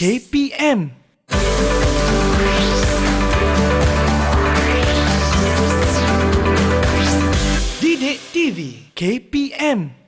KPM. Didik TV KPM.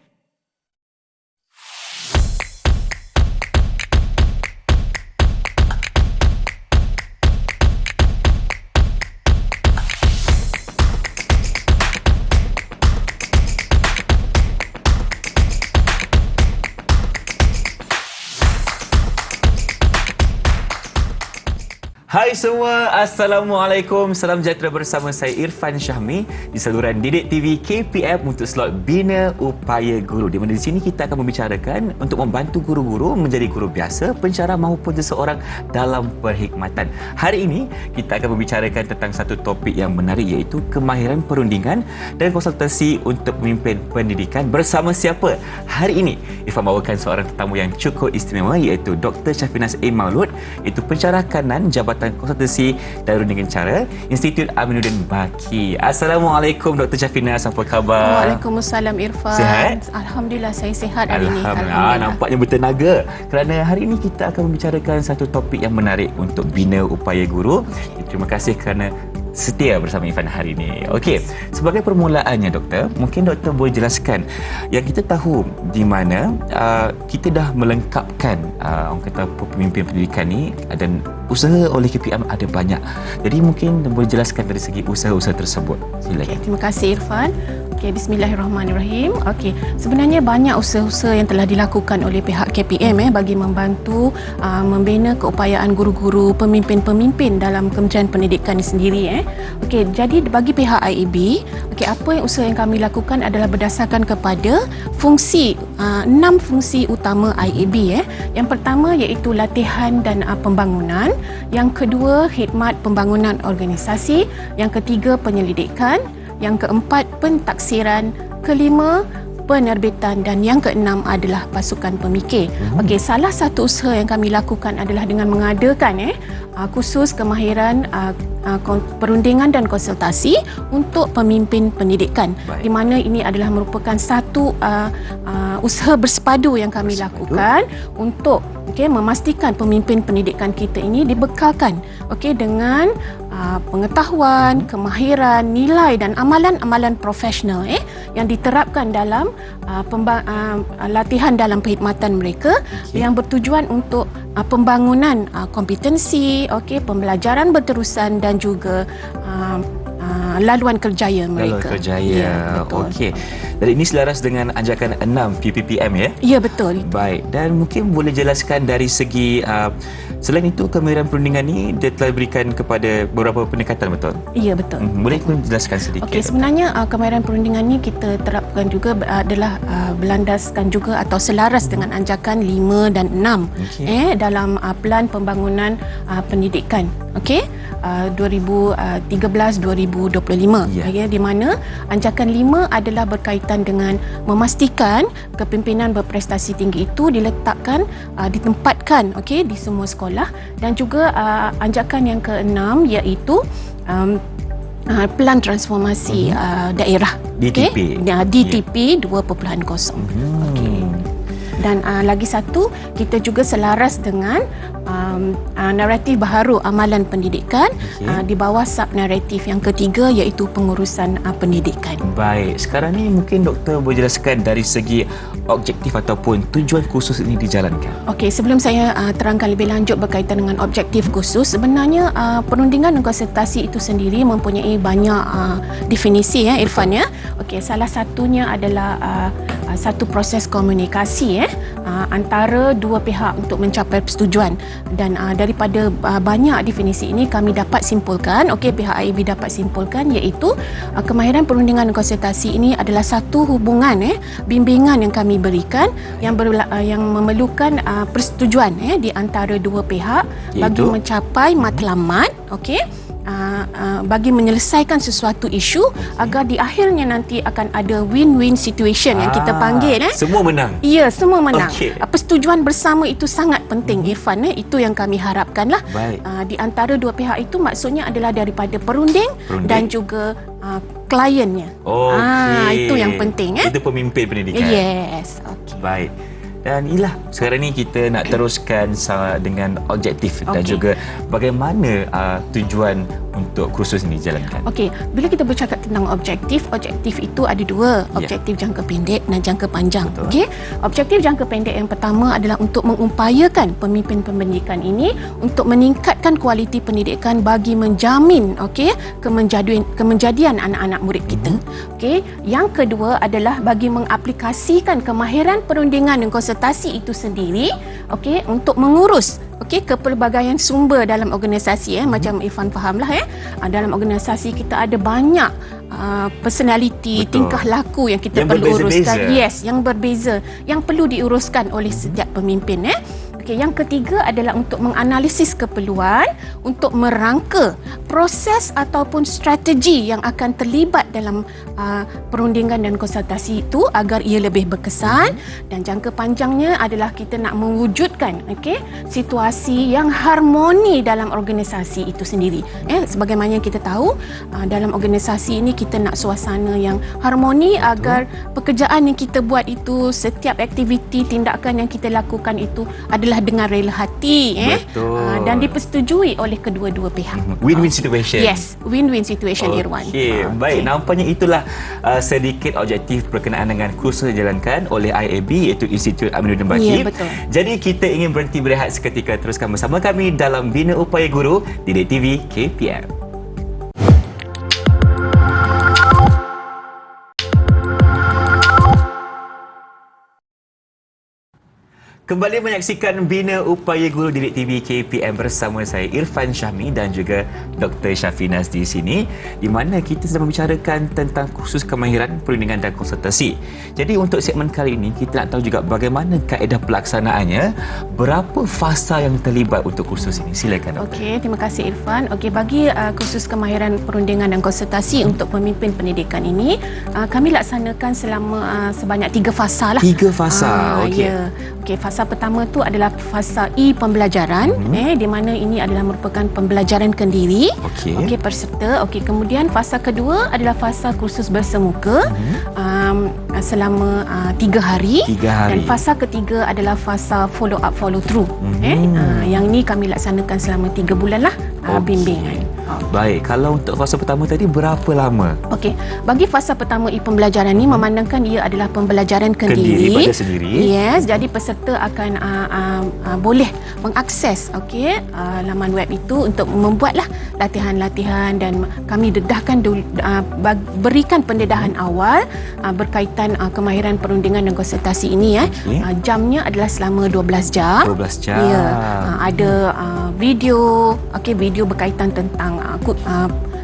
Hai semua, Assalamualaikum. Salam sejahtera bersama saya Irfan Syahmi di saluran Didik TV KPM untuk slot Bina Upaya Guru, di mana di sini kita akan membicarakan untuk membantu guru-guru menjadi guru biasa, pensyarah maupun seseorang dalam perkhidmatan. Hari ini kita akan membicarakan tentang satu topik yang menarik, iaitu kemahiran perundingan dan konsultasi untuk pemimpin pendidikan. Bersama siapa? Hari ini Irfan bawakan seorang tetamu yang cukup istimewa, iaitu Dr. Syafinas A. Maulud, iaitu pensyarah kanan Jabatan Konsultasi dan Rundingan Cara Institut Aminuddin Baki. Assalamualaikum Dr. Syafinas, apa khabar? Waalaikumsalam Irfan. Sihat? Alhamdulillah, saya sihat hari ini. Alhamdulillah. Nampaknya bertenaga kerana hari ini kita akan membicarakan satu topik yang menarik untuk bina upaya guru. Terima kasih kerana setia bersama Irfan hari ini. Okey, sebagai permulaannya doktor, mungkin doktor boleh jelaskan yang kita tahu di mana kita dah melengkapkan orang kata pemimpin pendidikan ni, dan usaha oleh KPM ada banyak. Jadi mungkin boleh jelaskan dari segi usaha-usaha tersebut. Silakan. Okay, terima kasih Irfan. Okay, bismillahirrahmanirrahim. Okey, sebenarnya banyak usaha-usaha yang telah dilakukan oleh pihak KPM bagi membantu membina keupayaan guru-guru, pemimpin-pemimpin dalam Kementerian Pendidikan ini sendiri. Okey, jadi bagi pihak IAB, apa yang usaha yang kami lakukan adalah berdasarkan kepada fungsi 6 fungsi utama IAB. Yang pertama iaitu latihan dan pembangunan, yang kedua khidmat pembangunan organisasi, yang ketiga penyelidikan, yang keempat pentaksiran, kelima penerbitan, dan yang keenam adalah pasukan pemikir. Okey, salah satu usaha yang kami lakukan adalah dengan mengadakan kursus kemahiran perundingan dan konsultasi untuk pemimpin pendidikan. Di mana ini adalah merupakan satu usaha bersepadu yang kami lakukan untuk memastikan pemimpin pendidikan kita ini dibekalkan dengan pengetahuan, kemahiran, nilai dan amalan-amalan profesional yang diterapkan dalam latihan dalam perkhidmatan mereka, yang bertujuan untuk pembangunan kompetensi, pembelajaran berterusan dan juga laluan kerjaya mereka. Laluan kerjaya. Ya, okey. Dan ini selaras dengan anjakan 6 PPPM ya? Ya, betul. Baik. Dan mungkin boleh jelaskan dari segi selain itu kemahiran perundingan ini dia telah berikan kepada beberapa pendekatan, betul? Ya, betul. Boleh jelaskan sedikit? Okey, sebenarnya kemahiran perundingan ini kita terapkan juga adalah berlandaskan juga atau selaras dengan anjakan 5 dan 6 dalam Pelan Pembangunan Pendidikan. Okey. 2013-2025 di mana anjakan 5 adalah berkaitan dengan memastikan kepimpinan berprestasi tinggi itu diletakkan ditempatkan di semua sekolah, dan juga anjakan yang ke-6 iaitu Pelan Transformasi Daerah DTP. DTP 2.0. Dan lagi satu, kita juga selaras dengan naratif baharu amalan pendidikan di bawah sub-naratif yang ketiga, iaitu pengurusan pendidikan. Baik, sekarang ni mungkin doktor boleh jelaskan dari segi objektif ataupun tujuan kursus ini dijalankan. Okey, sebelum saya terangkan lebih lanjut berkaitan dengan objektif kursus, sebenarnya perundingan dan konsultasi itu sendiri mempunyai banyak definisi Irfan ya. Okey, salah satunya adalah satu proses komunikasi antara dua pihak untuk mencapai persetujuan, dan daripada banyak definisi ini kami dapat simpulkan, pihak IAB dapat simpulkan, iaitu kemahiran perundingan dan konsultasi ini adalah satu hubungan bimbingan yang kami berikan yang memerlukan persetujuan di antara dua pihak bagi mencapai matlamat bagi menyelesaikan sesuatu isu agar di akhirnya nanti akan ada win-win situation yang kita panggil. Semua menang. Ya, semua menang. Persetujuan bersama itu sangat penting Irfan. Itu yang kami harapkanlah. Di antara dua pihak itu maksudnya adalah daripada perunding dan juga kliennya. Itu yang penting. Itu pemimpin pendidikan. Yes. Baik. Dan inilah sekarang ni kita nak teruskan dengan objektif dan juga bagaimana tujuan untuk kursus ini dijalankan. Okey, bila kita bercakap tentang objektif itu ada dua, objektif jangka pendek dan jangka panjang. Okey, objektif jangka pendek yang pertama adalah untuk mengupayakan pemimpin pendidikan ini untuk meningkatkan kualiti pendidikan bagi menjamin kemenjadian anak-anak murid kita. Okey, yang kedua adalah bagi mengaplikasikan kemahiran perundingan dan konsultasi itu sendiri, okey, untuk mengurus kepelbagaian sumber dalam organisasi macam Irfan fahamlah dalam organisasi kita ada banyak personality, tingkah laku yang kita perlu uruskan. Yang berbeza, yang perlu diuruskan oleh setiap pemimpin. Okey, yang ketiga adalah untuk menganalisis keperluan untuk merangka proses ataupun strategi yang akan terlibat dalam perundingan dan konsultasi itu agar ia lebih berkesan. Dan jangka panjangnya adalah kita nak mewujudkan situasi yang harmoni dalam organisasi itu sendiri. Sebagaimana yang kita tahu, dalam organisasi ini kita nak suasana yang harmoni agar pekerjaan yang kita buat itu, setiap aktiviti, tindakan yang kita lakukan itu adalah dengan rela hati dan dipersetujui oleh kedua-dua pihak. Win-win situation. Yes, win-win situation, Irwan. Baik, nampaknya itulah sedikit objektif berkenaan dengan kursus yang dijalankan oleh IAB, iaitu Institut Aminuddin Bashir. Betul. Jadi kita ingin berhenti berehat seketika, teruskan bersama kami dalam Bina Upaya Guru Didik TV KPM. Kembali menyaksikan Bina Upaya Guru Didik TV KPM bersama saya Irfan Syahmi dan juga Dr. Syafinas di sini, di mana kita sedang membicarakan tentang kursus kemahiran perundingan dan konsultasi. Jadi untuk segmen kali ini kita nak tahu juga bagaimana kaedah pelaksanaannya, berapa fasa yang terlibat untuk kursus ini. Silakan Dr. Okey, terima kasih Irfan. Okey, bagi kursus kemahiran perundingan dan konsultasi untuk pemimpin pendidikan ini, kami laksanakan selama sebanyak 3 fasa lah. 3 fasa. Okey. Ya. Okey, fasa pertama tu adalah fasa pembelajaran, di mana ini adalah merupakan pembelajaran kendiri. Okey, peserta. Okey, kemudian fasa kedua adalah fasa kursus bersemuka selama 3 hari. 3 hari. Dan fasa ketiga adalah fasa follow up follow through. Yang ni kami laksanakan selama 3 bulan lah bimbingan. Baik, kalau untuk fasa pertama tadi berapa lama? Okey, bagi fasa pertama pembelajaran ni memandangkan ia adalah pembelajaran kendiri pada sendiri. Yes, jadi peserta akan boleh mengakses laman web itu untuk membuatlah latihan-latihan, dan kami dedahkan berikan pendedahan awal berkaitan kemahiran perundingan dan konsultasi ini. Jamnya adalah selama 12 jam. 12 jam. Ya, ada video, video berkaitan tentang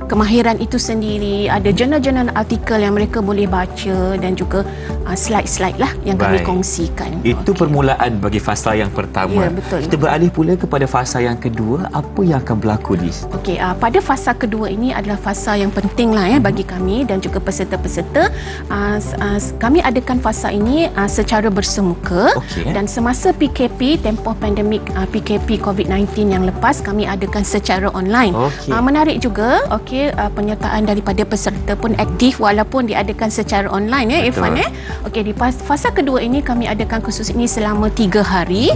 kemahiran itu sendiri, ada jurnal-jurnal artikel yang mereka boleh baca dan juga slide-slide lah yang kami kongsikan. Itu permulaan bagi fasa yang pertama. Ya, betul. Kita beralih pula kepada fasa yang kedua. Apa yang akan berlaku di? Okey, pada fasa kedua ini adalah fasa yang penting lah bagi kami dan juga peserta-peserta. Kami adakan fasa ini secara bersemuka, dan semasa PKP, tempoh pandemik PKP COVID-19 yang lepas, kami adakan secara online. Menarik juga, penyertaan daripada peserta pun aktif walaupun diadakan secara online Irfan. Okey, di fasa kedua ini kami adakan kursus ini selama 3 hari,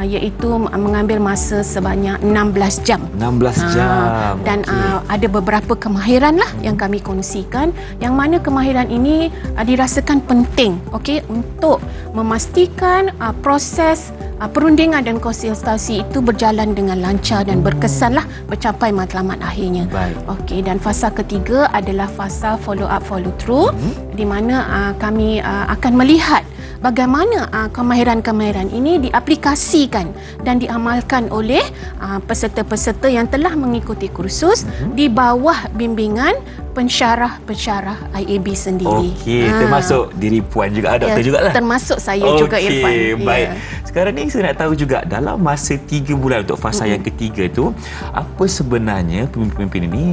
iaitu mengambil masa sebanyak 16 jam. 16 jam. Dan ada beberapa kemahiran lah yang kami kongsikan, yang mana kemahiran ini dirasakan penting untuk memastikan proses perundingan dan konsultasi itu berjalan dengan lancar dan berkesanlah mencapai matlamat akhirnya. Okey, dan fasa ketiga adalah fasa follow up follow through, di mana kami akan melihat bagaimana kemahiran-kemahiran ini diaplikasikan dan diamalkan oleh peserta-peserta yang telah mengikuti kursus di bawah bimbingan pensyarah-pensyarah IAB sendiri. Okey, termasuk diri puan juga, doktor jugalah. Termasuk saya juga, Irfan. Baik. Sekarang ni saya nak tahu juga, dalam masa 3 bulan untuk fasa yang ketiga tu, apa sebenarnya pemimpin ini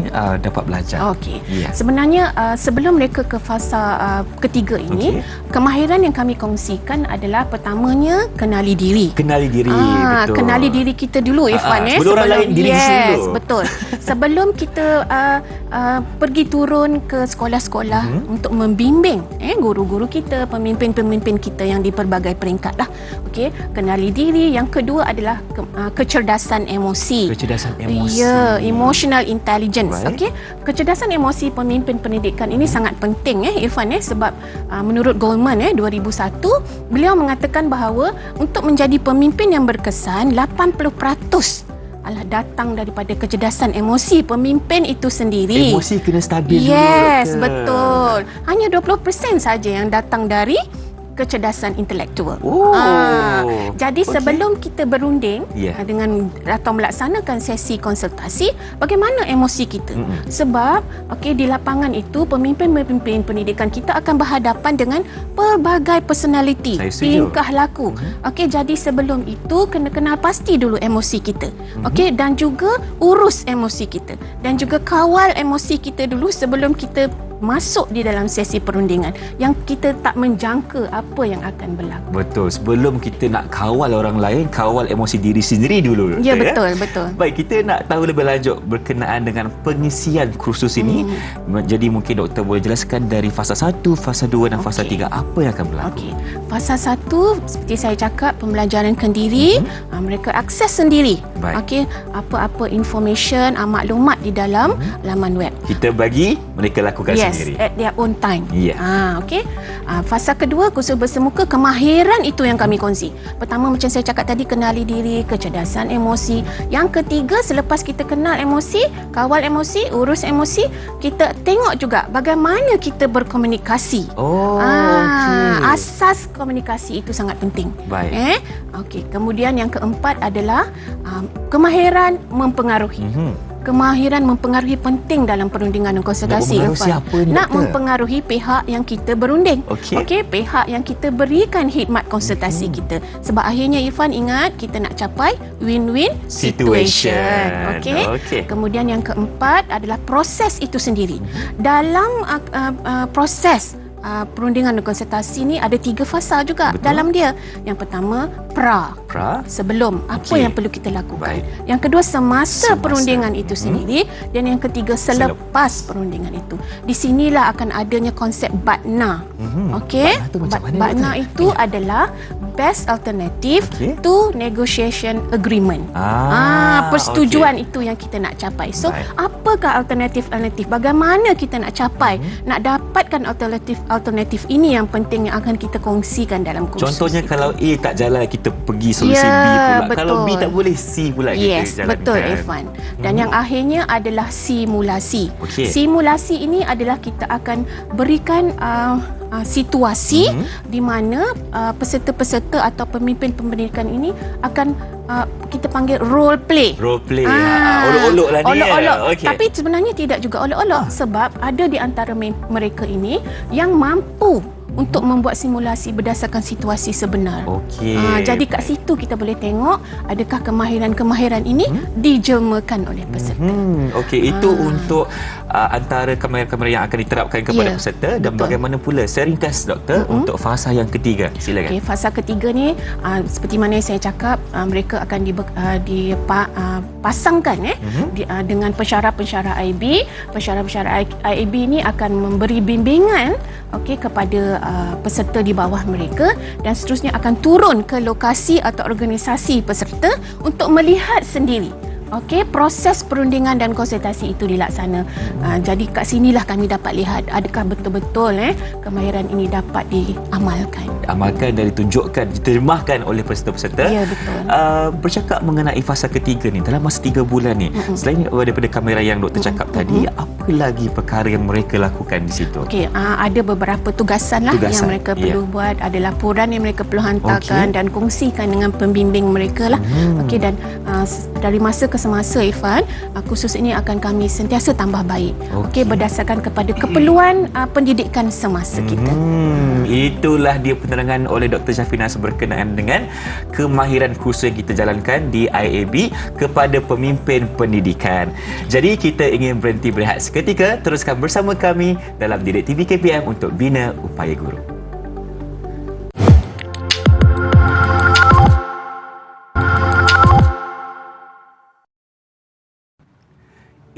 dapat belajar? Okey. Sebenarnya sebelum mereka ke fasa ketiga ini, kemahiran yang kami kongsikan adalah pertamanya kenali diri. Kenali diri, betul. Kenali diri kita dulu, Irfan. Sebelum orang lain, diri sendiri dulu. Betul. sebelum kita pergi turun ke sekolah-sekolah untuk membimbing guru-guru kita, pemimpin-pemimpin kita yang di pelbagai peringkat lah. Okey, kenali diri. Yang kedua adalah kecerdasan emosi. Kecerdasan emosi. Ya, emotional intelligence. Right. Okey, kecerdasan emosi pemimpin pendidikan ini sangat penting Irfan sebab menurut Goldman 2001 beliau mengatakan bahawa untuk menjadi pemimpin yang berkesan 80% datang daripada kecerdasan emosi pemimpin itu sendiri. Emosi kena stabil dulu. Yes, Doktor. betul. Hanya 20% saja yang datang dari kecerdasan intelektual. Oh. Jadi sebelum kita berunding dengan atau melaksanakan sesi konsultasi, bagaimana emosi kita? Sebab di lapangan itu pemimpin-pemimpin pendidikan kita akan berhadapan dengan pelbagai personality, tingkah laku. Jadi sebelum itu kena kenal pasti dulu emosi kita. Dan juga urus emosi kita dan juga kawal emosi kita dulu sebelum kita masuk di dalam sesi perundingan yang kita tak menjangka apa yang akan berlaku. Betul. Sebelum kita nak kawal orang lain, kawal emosi diri sendiri dulu. Ya, betul, betul. Baik, kita nak tahu lebih lanjut berkenaan dengan pengisian kursus ini. Jadi mungkin doktor boleh jelaskan dari fasa 1, fasa 2 dan fasa 3 apa yang akan berlaku. Fasa 1 seperti saya cakap, pembelajaran kendiri, mereka akses sendiri. Apa-apa information, maklumat di dalam laman web. Kita bagi mereka lakukan sendiri. At their own time. Yeah. Fasa kedua, kursus bersemuka, kemahiran itu yang kami kongsi. Pertama, macam saya cakap tadi, kenali diri, kecerdasan emosi. Yang ketiga, selepas kita kenal emosi, kawal emosi, urus emosi, kita tengok juga bagaimana kita berkomunikasi. Asas komunikasi itu sangat penting. Baik. Kemudian yang keempat adalah kemahiran mempengaruhi. Kemahiran mempengaruhi penting dalam perundingan dan konsultasi. Nak mempengaruhi pihak yang kita berunding. Pihak yang kita berikan khidmat konsultasi kita. Sebab akhirnya Irfan ingat kita nak capai win-win situation. Kemudian yang keempat adalah proses itu sendiri. Dalam proses perundingan dan konsultasi ni ada 3 fasa juga dalam dia. Yang pertama, pra. Sebelum apa yang perlu kita lakukan. Yang kedua, semasa perundingan itu sendiri, dan yang ketiga, selepas perundingan itu. Di sinilah akan adanya konsep BATNA. BATNA itu adalah best alternative to negotiation agreement. Persetujuan itu yang kita nak capai. So, apakah alternatif? Bagaimana kita nak capai? Nak dapatkan alternatif ini yang penting yang akan kita kongsikan dalam kursus. Contohnya itu. kalau A tak jalan, kita pergi solusi B pula. Betul. Kalau B tak boleh, C pula kita jalankan. Betul Irfan. Dan yang akhirnya adalah simulasi. Simulasi ini adalah kita akan berikan situasi di mana peserta-peserta atau pemimpin pendidikan ini akan kita panggil role play. Olok-olok lah ni. Olok-olok. Tapi sebenarnya tidak juga olok-olok sebab ada di antara mereka ini yang mampu untuk membuat simulasi berdasarkan situasi sebenar. Jadi kat situ kita boleh tengok adakah kemahiran-kemahiran ini dijelmakan oleh peserta. Itu untuk antara kemahiran-kemahiran yang akan diterapkan kepada peserta. Dan bagaimana pula seringkas doktor untuk fasa yang ketiga? Silakan. Fasa ketiga ni seperti mana yang saya cakap, mereka akan dipasangkan dengan pensyarah-pensyarah IB. Pensyarah-pensyarah IB ni akan memberi bimbingan kepada peserta di bawah mereka dan seterusnya akan turun ke lokasi atau organisasi peserta untuk melihat sendiri proses perundingan dan konsultasi itu dilaksana. Jadi kat sinilah kami dapat lihat adakah betul-betul kemahiran ini dapat diamalkan. Dan ditunjukkan, diterjemahkan oleh peserta-peserta. Ya, betul. Bercakap mengenai fasa ketiga ni, dalam masa 3 bulan ni, selain daripada kemahiran yang doktor cakap tadi, apa lagi perkara yang mereka lakukan di situ? Ada beberapa tugasan yang mereka perlu buat. Ada laporan yang mereka perlu hantarkan dan kongsikan dengan pembimbing mereka lah. Dan dari masa ke semasa Irfan, kursus ini akan kami sentiasa tambah baik. Berdasarkan kepada keperluan pendidikan semasa kita. Itulah dia penerangan oleh Dr. Syafinas berkenaan dengan kemahiran kursus yang kita jalankan di IAB kepada pemimpin pendidikan. Jadi kita ingin berhenti berehat seketika. Teruskan bersama kami dalam Didik TV KPM untuk bina upaya guru.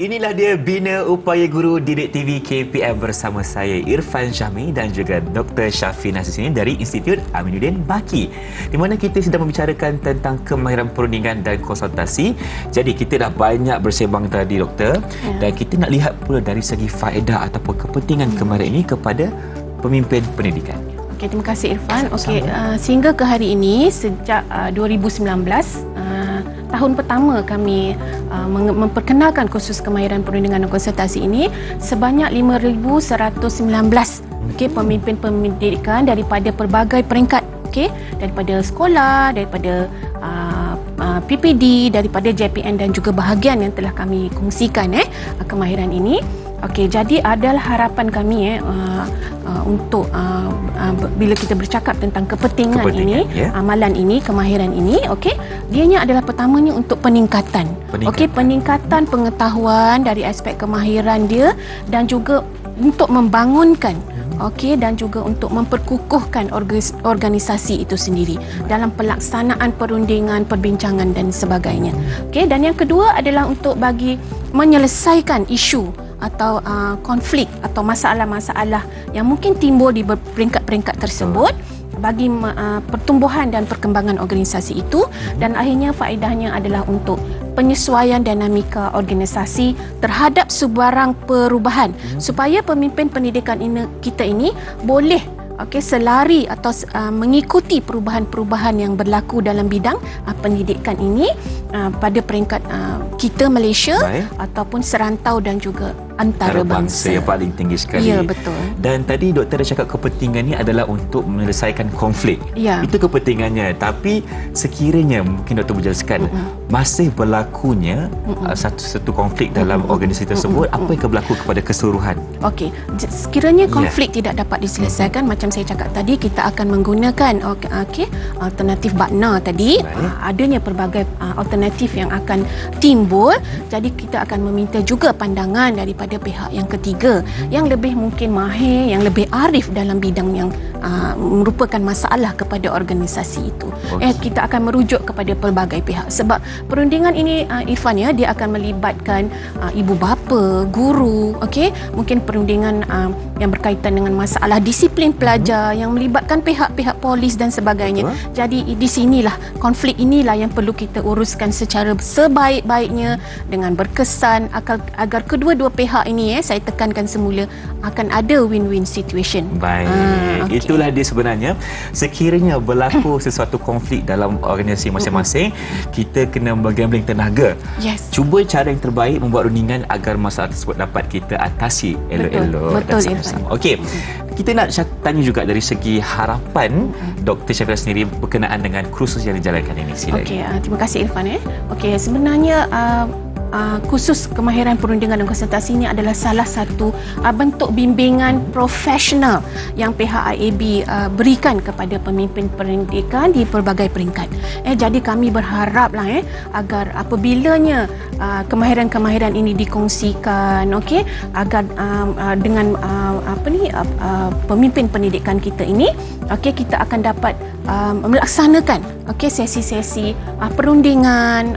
Inilah dia Bina Upaya Guru Didik TV KPM bersama saya Irfan Syahmi dan juga Dr. Syafina di sini dari Institut Aminuddin Baki, di mana kita sedang membicarakan tentang kemahiran perundingan dan konsultasi. Jadi kita dah banyak bersembang tadi doktor, dan kita nak lihat pula dari segi faedah ataupun kepentingan kemahiran ini kepada pemimpin pendidikan. Okey, terima kasih Irfan. Okey, sehingga ke hari ini sejak 2019 tahun pertama kami memperkenalkan kursus kemahiran perundingan dan konsultasi ini, sebanyak 5,119 pemimpin pendidikan daripada pelbagai peringkat, daripada sekolah, daripada PPD, daripada JPN dan juga bahagian yang telah kami kongsikan kemahiran ini. Okey, jadi adalah harapan kami untuk bila kita bercakap tentang kepentingan ini, amalan ini, kemahiran ini, dianya adalah pertamanya untuk peningkatan. Peningkatan pengetahuan dari aspek kemahiran dia, dan juga untuk membangunkan dan juga untuk memperkukuhkan organisasi itu sendiri dalam pelaksanaan perundingan, perbincangan dan sebagainya. Dan yang kedua adalah untuk bagi menyelesaikan isu atau konflik atau masalah-masalah yang mungkin timbul di peringkat-peringkat tersebut, bagi pertumbuhan dan perkembangan organisasi itu, dan akhirnya faedahnya adalah untuk penyesuaian dinamika organisasi terhadap sebarang perubahan, supaya pemimpin pendidikan kita ini boleh selari atau mengikuti perubahan-perubahan yang berlaku dalam bidang pendidikan ini pada peringkat kita Malaysia ataupun serantau dan juga antarabangsa. Yang paling tinggi sekali. Ya, betul. Dan tadi doktor dah cakap kepentingannya adalah untuk menyelesaikan konflik. Ya. Itu kepentingannya. Tapi sekiranya mungkin doktor berjelaskan masih berlakunya satu konflik dalam organisasi tersebut, apa yang akan berlaku kepada keseluruhan? Okey, sekiranya konflik tidak dapat diselesaikan, macam saya cakap tadi, kita akan menggunakan alternatif BATNA tadi. Adanya pelbagai alternatif yang akan timbul. Jadi kita akan meminta juga pandangan daripada pihak yang ketiga yang lebih mungkin mahir, yang lebih arif dalam bidang yang merupakan masalah kepada organisasi itu. Kita akan merujuk kepada pelbagai pihak, sebab perundingan ini Irfan, dia akan melibatkan ibu bapa, guru, mungkin perundingan yang berkaitan dengan masalah disiplin pelajar, yang melibatkan pihak-pihak polis dan sebagainya. Jadi di sinilah konflik inilah yang perlu kita uruskan secara sebaik-baiknya dengan berkesan, agar kedua-dua pihak ini, saya tekankan semula, akan ada win-win situation. Itulah dia sebenarnya. Sekiranya berlaku sesuatu konflik dalam organisasi masing-masing, kita kena bergambling tenaga. Cuba cara yang terbaik membuat rundingan agar masalah tersebut dapat kita atasi elok-elok dan sama-sama. Okey, kita nak tanya juga dari segi harapan Dr. Syafina sendiri berkenaan dengan kursus yang dijalankan ini. Silakan. Terima kasih Irfan. Sebenarnya kursus kemahiran perundingan dan konsultasi ini adalah salah satu bentuk bimbingan profesional yang pihak IAB berikan kepada pemimpin pendidikan di pelbagai peringkat. Jadi kami berharaplah agar apabila kemahiran-kemahiran ini dikongsikan, agar dengan pemimpin pendidikan kita ini, kita akan dapat melaksanakan sesi-sesi perundingan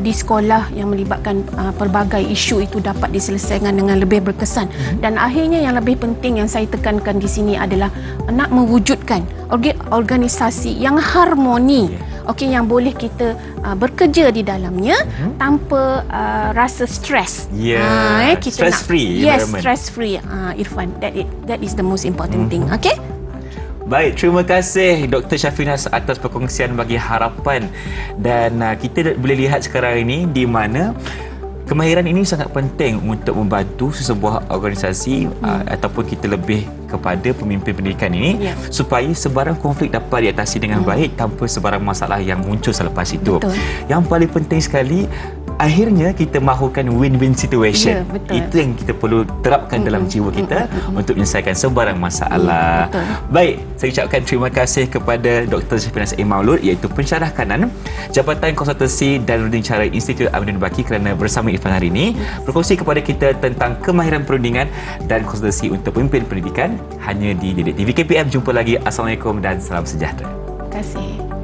di sekolah yang melibatkan pelbagai isu itu dapat diselesaikan dengan lebih berkesan. Dan akhirnya yang lebih penting yang saya tekankan di sini adalah nak mewujudkan organisasi yang harmoni, yang boleh kita bekerja di dalamnya tanpa rasa stres. Stress free. Stress free. Irfan, that is the most important thing. Baik, terima kasih Dr. Syafina atas perkongsian bagi harapan. Dan kita boleh lihat sekarang ini di mana kemahiran ini sangat penting untuk membantu sesebuah organisasi ataupun kita lebih kepada pemimpin pendidikan ini, supaya sebarang konflik dapat diatasi dengan baik tanpa sebarang masalah yang muncul selepas itu. Yang paling penting sekali, akhirnya kita mahukan win-win situation. Itu yang kita perlu terapkan dalam jiwa kita untuk menyelesaikan sebarang masalah. Baik, saya ucapkan terima kasih kepada Dr. Syafina Maulud, iaitu pensyarah kanan Jabatan Konsultasi dan Runding Cara Institut Aminuddin Baki, kerana bersama Irfan hari ini berkongsi kepada kita tentang kemahiran perundingan dan konsultasi untuk pemimpin pendidikan hanya di Didik TV KPM. Jumpa lagi. Assalamualaikum dan salam sejahtera. Terima kasih.